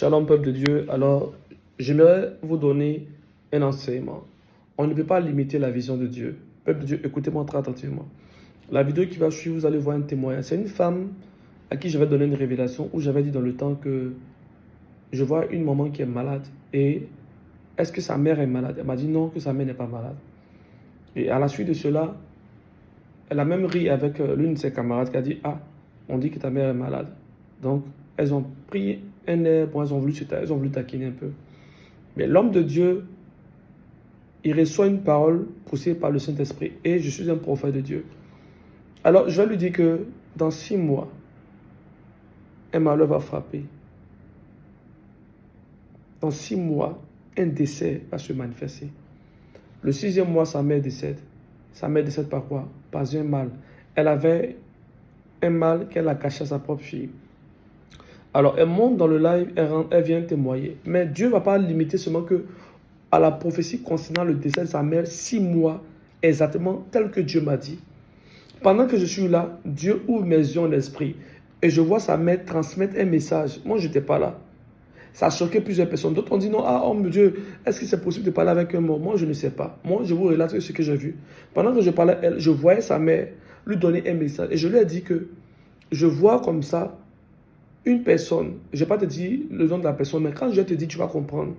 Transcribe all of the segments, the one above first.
Shalom, peuple de Dieu. Alors, j'aimerais vous donner un enseignement. On ne peut pas limiter la vision de Dieu. Peuple de Dieu, écoutez-moi très attentivement. La vidéo qui va suivre, vous allez voir un témoignage. C'est une femme à qui je vais donner une révélation où j'avais dit dans le temps que je vois une maman qui est malade et est-ce que sa mère est malade? Elle m'a dit non, que sa mère n'est pas malade. Et à la suite de cela, elle a même ri avec l'une de ses camarades qui a dit ah, on dit que ta mère est malade. Donc, elles ont pris un air, bon, elles ont voulu taquiner un peu. Mais l'homme de Dieu, il reçoit une parole poussée par le Saint-Esprit et je suis un prophète de Dieu. Alors, je vais lui dire que dans 6 mois, un malheur va frapper. Dans 6 mois, un décès va se manifester. Le 6e mois, sa mère décède. Sa mère décède par quoi? Par un mal. Elle avait un mal qu'elle a caché à sa propre fille. Alors, elle monte dans le live, elle vient témoigner. Mais Dieu ne va pas limiter seulement que à la prophétie concernant le décès de sa mère, 6 mois exactement tel que Dieu m'a dit. Pendant que je suis là, Dieu ouvre mes yeux en esprit et je vois sa mère transmettre un message. Moi, je n'étais pas là. Ça a choqué plusieurs personnes. D'autres ont dit non, ah, oh mon Dieu, est-ce que c'est possible de parler avec un mort? Moi, je ne sais pas. Moi, je vous relate ce que j'ai vu. Pendant que je parlais à elle, je voyais sa mère lui donner un message. Et je lui ai dit que je vois comme ça une personne. Je ne vais pas te dire le nom de la personne, mais quand je te dis, tu vas comprendre.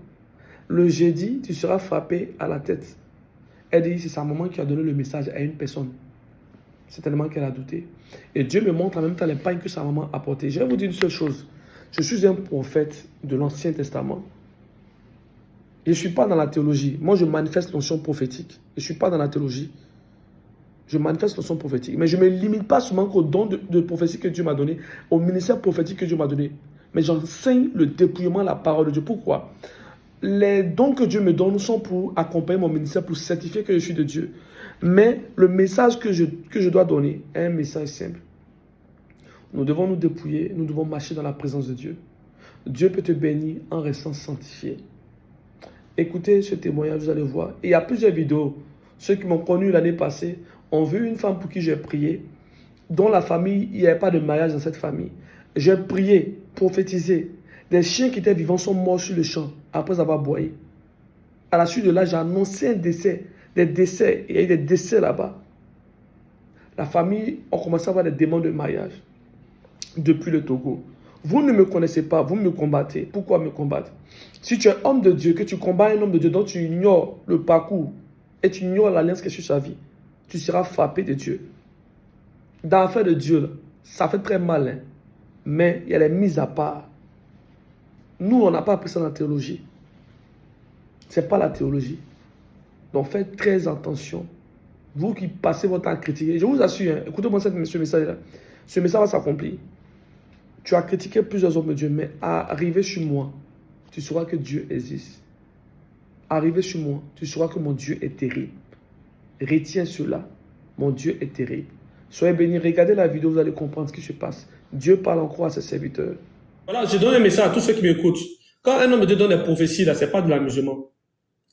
Le jeudi, tu seras frappé à la tête. Elle dit, c'est sa maman qui a donné le message à une personne. C'est tellement qu'elle a douté. Et Dieu me montre en même temps l'épargne que sa maman a apportée. Je vais vous dire une seule chose. Je suis un prophète de l'Ancien Testament. Je ne suis pas dans la théologie. Moi, je manifeste l'onction prophétique. Je ne suis pas dans la théologie. Je manifeste l'onction prophétique. Mais je ne me limite pas seulement qu'au don de prophétie que Dieu m'a donné, au ministère prophétique que Dieu m'a donné. Mais j'enseigne le dépouillement de la parole de Dieu. Pourquoi? Les dons que Dieu me donne sont pour accompagner mon ministère, pour certifier que je suis de Dieu. Mais le message que je dois donner est un message simple. Nous devons nous dépouiller, nous devons marcher dans la présence de Dieu. Dieu peut te bénir en restant sanctifié. Écoutez ce témoignage, vous allez voir. Et il y a plusieurs vidéos. Ceux qui m'ont connu l'année passée ont vu une femme pour qui j'ai prié, dont la famille, il n'y avait pas de mariage dans cette famille. J'ai prié, prophétisé. Des chiens qui étaient vivants sont morts sur le champ après avoir boyé. À la suite de là, j'ai annoncé un décès, des décès. Il y a eu des décès là-bas. La famille a commencé à avoir des demandes de mariage depuis le Togo. Vous ne me connaissez pas, vous me combattez. Pourquoi me combattre? Si tu es homme de Dieu, que tu combats un homme de Dieu dont tu ignores le parcours et tu ignores l'alliance qui est sur sa vie, tu seras frappé de Dieu. Dans l'affaire de Dieu, là, ça fait très mal, hein? Mais il y a les mises à part. Nous, on n'a pas appris ça dans la théologie. Ce n'est pas la théologie. Donc faites très attention. Vous qui passez votre temps à critiquer, je vous assure, hein, écoutez-moi ce message-là. Ce message va s'accomplir. Tu as critiqué plusieurs hommes de Dieu, mais arrivé sur moi, tu sauras que Dieu existe. Arrivé sur moi, tu sauras que mon Dieu est terrible. Retiens cela. Mon Dieu est terrible. Soyez bénis. Regardez la vidéo, vous allez comprendre ce qui se passe. Dieu parle encore à ses serviteurs. Voilà, je donne un message à tous ceux qui m'écoutent. Quand un homme de Dieu donne des prophéties, là, c'est pas de l'amusement.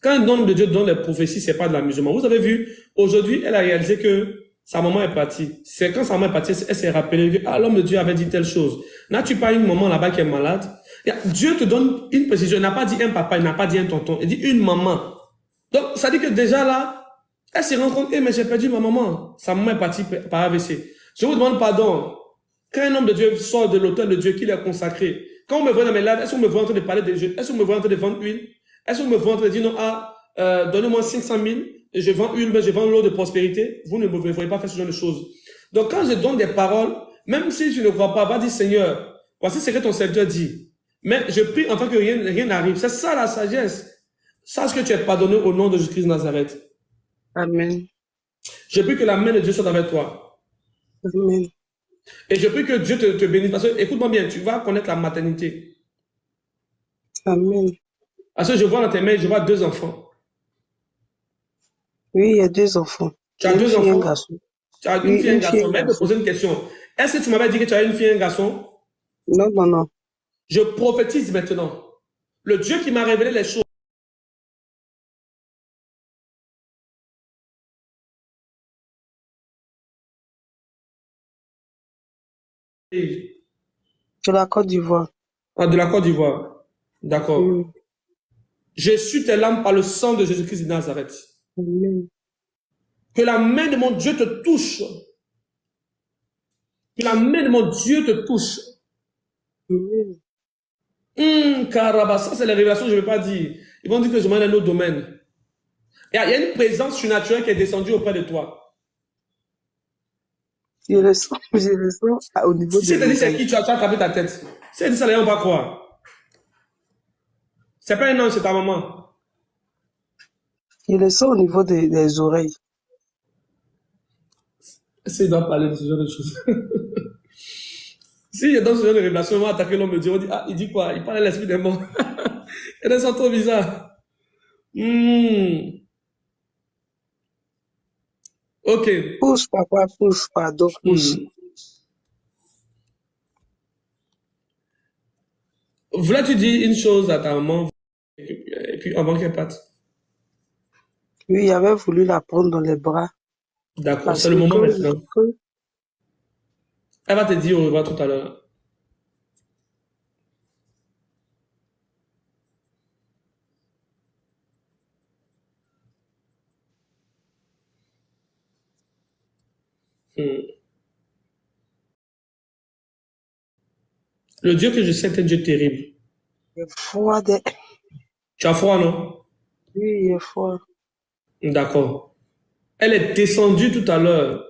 Quand un homme de Dieu donne des prophéties, c'est pas de l'amusement. Vous avez vu, aujourd'hui, elle a réalisé que sa maman est partie. C'est quand sa maman est partie, elle s'est rappelée que l'homme de Dieu avait dit telle chose. N'as-tu pas une maman là-bas qui est malade? Dieu te donne une précision. Il n'a pas dit un papa, il n'a pas dit un tonton. Il dit une maman. Donc, ça dit que déjà là, elle se rend compte, mais j'ai perdu ma maman. Sa maman est partie par AVC. Je vous demande pardon. Quand un homme de Dieu sort de l'autel de Dieu qu'il est consacré, quand on me voit dans mes lives, est-ce qu'on me voit en train de parler de Dieu? Est-ce qu'on me voit en train de vendre huile? Est-ce qu'on me voit en train de dire non, donnez-moi 500 000 et je vends huile, mais je vends l'eau de prospérité? Vous ne me voyez pas faire ce genre de choses. Donc quand je donne des paroles, même si je ne crois pas, va dire Seigneur, voici ce que ton serviteur dit. Mais je prie en tant que rien n'arrive. C'est ça la sagesse. Sache que tu es pardonné au nom de Jésus-Christ de Nazareth. Amen. Je prie que la main de Dieu soit avec toi. Amen. Et je prie que Dieu te bénisse. Parce que, écoute-moi bien, tu vas connaître la maternité. Amen. Parce que je vois dans tes mains, je vois 2 enfants. Oui, il y a 2 enfants. Tu as Une 2 fille et un enfants? garçon. Tu as une Oui, fille et un une fille et garçon. un Mais je vais te garçon. poser une question. Est-ce que tu m'avais dit que tu as une fille et un garçon? Non, non, non. Je prophétise maintenant. Le Dieu qui m'a révélé les choses. De la Côte d'Ivoire. De la Côte d'Ivoire. D'accord. Oui. J'ai su tes larmes par le sang de Jésus-Christ de Nazareth. Amen. Que la main de mon Dieu te touche. Que la main de mon Dieu te touche. Amen. Caraba, ça c'est les révélations que je ne vais pas dire. Ils vont dire que je m'en ai un autre domaine. Il y a une présence surnaturelle qui est descendue auprès de toi. Je le sens au niveau Si de c'est dit c'est l'oreille. qui, tu as tapé ta tête. Si c'est dit ça, les gens vont pas croire. C'est pas un ange, c'est ta maman. Je le sens au niveau des oreilles. S'il doit parler de ce genre de choses. S'il est dans ce genre de révélation, on va attaquer l'homme de Dieu. On dit, ah, il dit quoi? Il parle à l'esprit des morts. Il y a des sons trop bizarres. Ok. Pousse, papa, pousse, pardon, pousse. Voulais-tu dire une chose à ta maman et puis avant qu'elle parte? Oui, il avait voulu la prendre dans les bras. D'accord, c'est Parce le moment maintenant. que Elle va te dire au revoir tout à l'heure. Le Dieu que je sais est un Dieu terrible. il est froid. Tu as froid, non? Oui, il est froid. D'accord. Elle est descendue tout à l'heure.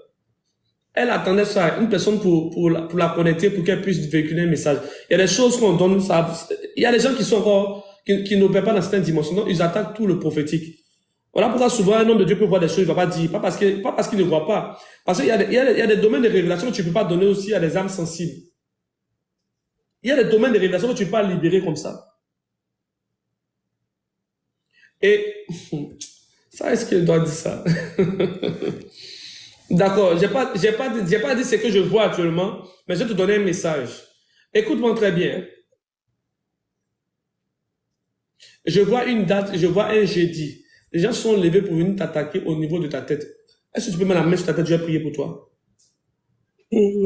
Elle attendait ça, une personne pour la connecter, pour qu'elle puisse véhiculer un message. Il y a des choses qu'on donne, ça, il y a des gens qui sont encore, qui n'opèrent pas dans certaines dimensions, donc ils attaquent tout le prophétique. Voilà pourquoi souvent un homme de Dieu peut voir des choses, il ne va pas dire, pas parce qu'il ne voit pas. Parce qu'il y a des domaines de révélation que tu ne peux pas donner aussi à des âmes sensibles. Il y a des domaines de révélation que tu ne peux pas libérer comme ça. Et, ça, est-ce qu'il doit dire ça? D'accord, j'ai pas dit ce que je vois actuellement, mais je vais te donner un message. Écoute-moi très bien. Je vois une date, je vois un jeudi. Les gens sont levés pour venir t'attaquer au niveau de ta tête. Est-ce que tu peux mettre la main sur ta tête, je vais prier pour toi. Et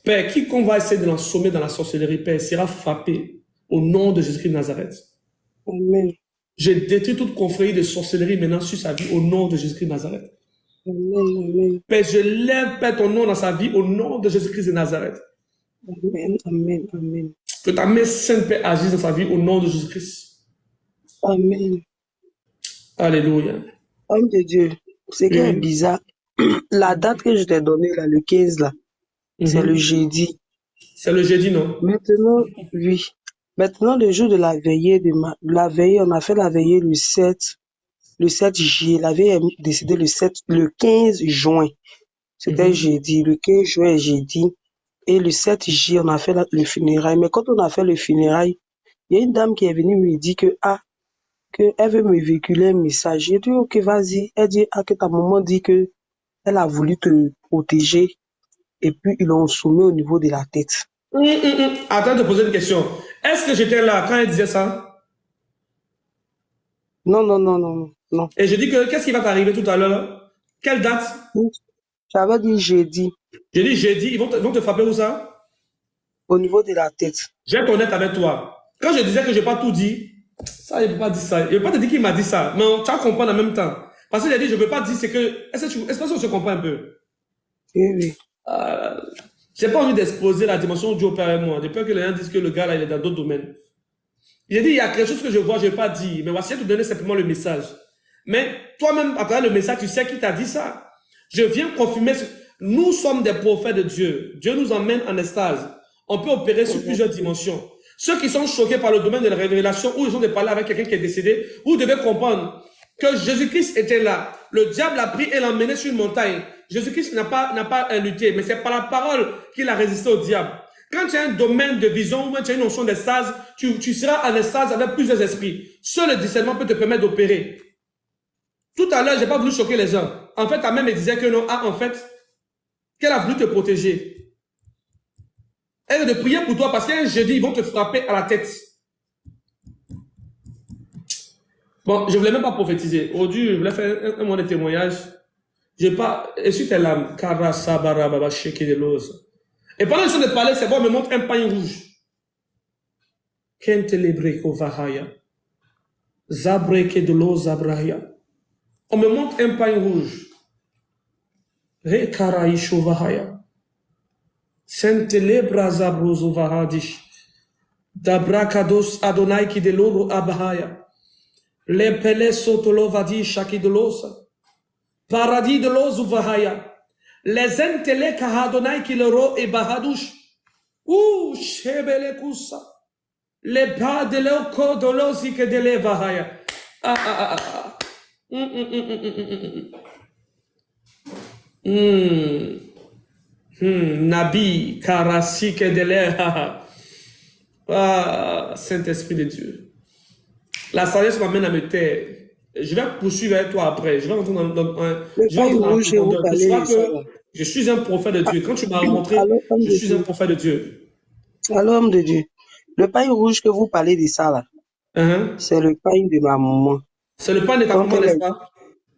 Père, quiconque va essayer de l'assommer dans la sorcellerie, Père, sera frappé au nom de Jésus-Christ de Nazareth. Amen. Je détruis toute confrérie de sorcellerie maintenant sur sa vie au nom de Jésus-Christ de Nazareth. Amen. Amen. Père, je lève, Père, ton nom dans sa vie au nom de Jésus-Christ de Nazareth. Amen. Amen. Amen. Que ta main sainte, Père, agisse dans sa vie au nom de Jésus-Christ. Amen. Alléluia. Homme de Dieu, ce qui est Oui. bizarre, la date que je t'ai donnée, là, le 15, là, c'est le jeudi. C'est le jeudi, non? Maintenant, oui. Maintenant, le jour de la veillée, la veillée, on a fait la veillée le 7 juillet. La veillée est décidée le 15 juin. C'était jeudi. Le 15 juin est jeudi. Et le 7 juillet, on a fait le funérail. Mais quand on a fait le funérail, il y a une dame qui est venue me dire que, elle veut me véhiculer un message. J'ai dit, ok, vas-y. Elle dit, que ta maman dit que elle a voulu te protéger. Et puis, ils l'ont soumis au niveau de la tête. Attends de poser une question. Est-ce que j'étais là quand elle disait ça? Non. Et je dis que qu'est-ce qui va t'arriver tout à l'heure? Quelle date? J'avais dit jeudi. J'ai dit jeudi, ils vont te frapper où ça? Au niveau de la tête. Je vais être honnête avec toi. Quand je disais que je n'ai pas tout dit, ça, je ne peux pas dire ça. Je ne peux pas te dire qu'il m'a dit ça, mais tu vas comprendre en même temps. Parce que j'ai dit, je ne peux pas dire ce que... Est-ce que tu comprends un peu? Oui. Je n'ai pas envie d'exposer la dimension du Père et moi. J'ai peur que les gens disent que le gars là, il est dans d'autres domaines. J'ai dit, il y a quelque chose que je vois, je ne vais pas dire. Mais voici, je vais te donner simplement le message. Mais toi-même, à travers le message, tu sais qui t'a dit ça. Je viens confirmer. Nous sommes des prophètes de Dieu. Dieu nous emmène en extase. On peut opérer sur plusieurs dimensions. Ceux qui sont choqués par le domaine de la révélation, où ils ont de parler avec quelqu'un qui est décédé, vous devez comprendre que Jésus-Christ était là. Le diable a pris et l'a emmené sur une montagne. Jésus-Christ n'a pas lutté, mais c'est par la parole qu'il a résisté au diable. Quand tu as un domaine de vision ou tu as une notion d'extase, tu seras en extase avec plusieurs esprits. Seul le discernement peut te permettre d'opérer. Tout à l'heure, je n'ai pas voulu choquer les gens. En fait, ta mère me disait que non, en fait, qu'elle a voulu te protéger. Elle est de prier pour toi parce qu'un jeudi, ils vont te frapper à la tête. Bon, je ne voulais même pas prophétiser. Aujourd'hui, je voulais faire un mois de témoignage. Je n'ai pas... Essuie tes larmes. Kara, sabara, baba, sheke de l'ose. Et pendant que je suis de parler, c'est bon, me montre un pagne rouge. Kentelebreko Vahaya. Zabreke de l'eau Zabrahia. On me montre un pain rouge. Rekaraisho Vahaya. Sentelebra Zabrozo Vahadish. Dabrakados Adonai ki de l'oro Abahaya. Le Pele Sotolo Vadi Shaki de l'osa. Paradis de l'ozu Vahaya. Les entele Kahadonai ki le ro e Bahadouche. Ouh, Shebele Koussa. Les pas de l'eau de l'osi que de l'Evahaya. Ah, ah, ah, ah. Nabi, Karasi que de l'Eha. Ah, Saint-Esprit de Dieu. La sagesse m'amène à me taire. Je vais poursuivre avec toi après. Je vais rentrer dans un. Le pain rouge, je vous Tu vois parlais de ça. que je suis un prophète de Dieu. Quand tu m'as rencontré, Alors, homme je de suis un Dieu. prophète de Dieu. Alors, homme de Dieu. Le pain rouge que vous parlez de ça, là, Hein? c'est le pain de ma maman. C'est le pain de ta Quand maman, elle n'est-ce est, pas?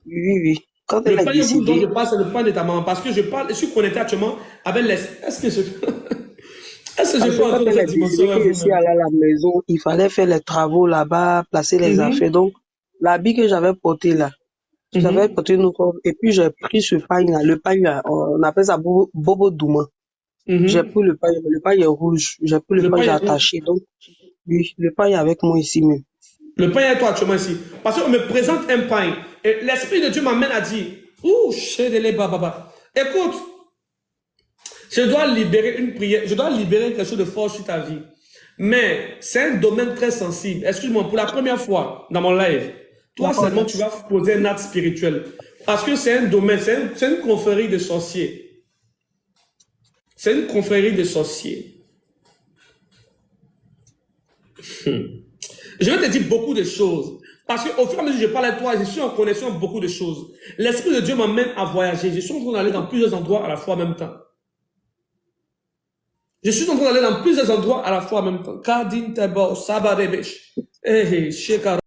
oui, oui. Quand elle Le est pain rouge dont je décédée, parle, c'est le pain de ta maman. Parce que je suis connecté actuellement avec les. Est-ce que je. Est-ce que je parce que peux quand entrer dans elle cette est décédée, dimension-là que je suis vous-même? allée à la maison, il fallait faire les travaux là-bas, placer les affaires. Donc, l'habit que j'avais porté là, j'avais Mhm. porté une robe, et puis j'ai pris ce pain là, le pain là, on appelle ça bobo douma. J'ai Mhm. pris le pain est rouge, j'ai pris le Le pain, pain j'ai est rouge. attaché. Donc, oui, le pain est avec moi ici même. Le pain est toi actuellement ici. Parce qu'on me présente un pain. Et l'Esprit de Dieu m'amène à dire, ouh, chédele bababa. Écoute, je dois libérer une prière, je dois libérer quelque chose de fort sur ta vie. Mais c'est un domaine très sensible. Excuse-moi, pour la première fois dans mon live, toi D'accord, seulement tu vas poser un acte spirituel. Parce que c'est un domaine, c'est une confrérie de sorciers. C'est une confrérie de sorciers. Je vais te dire beaucoup de choses. Parce qu'au fur et à mesure que je parle à toi, je suis en connexion avec beaucoup de choses. L'Esprit de Dieu m'amène à voyager. Je suis en train d'aller dans plusieurs endroits à la fois en même temps. Je suis en train d'aller dans plusieurs endroits à la fois en même temps. Kadin Tebo, Sabarebesh. Eh, Shekara.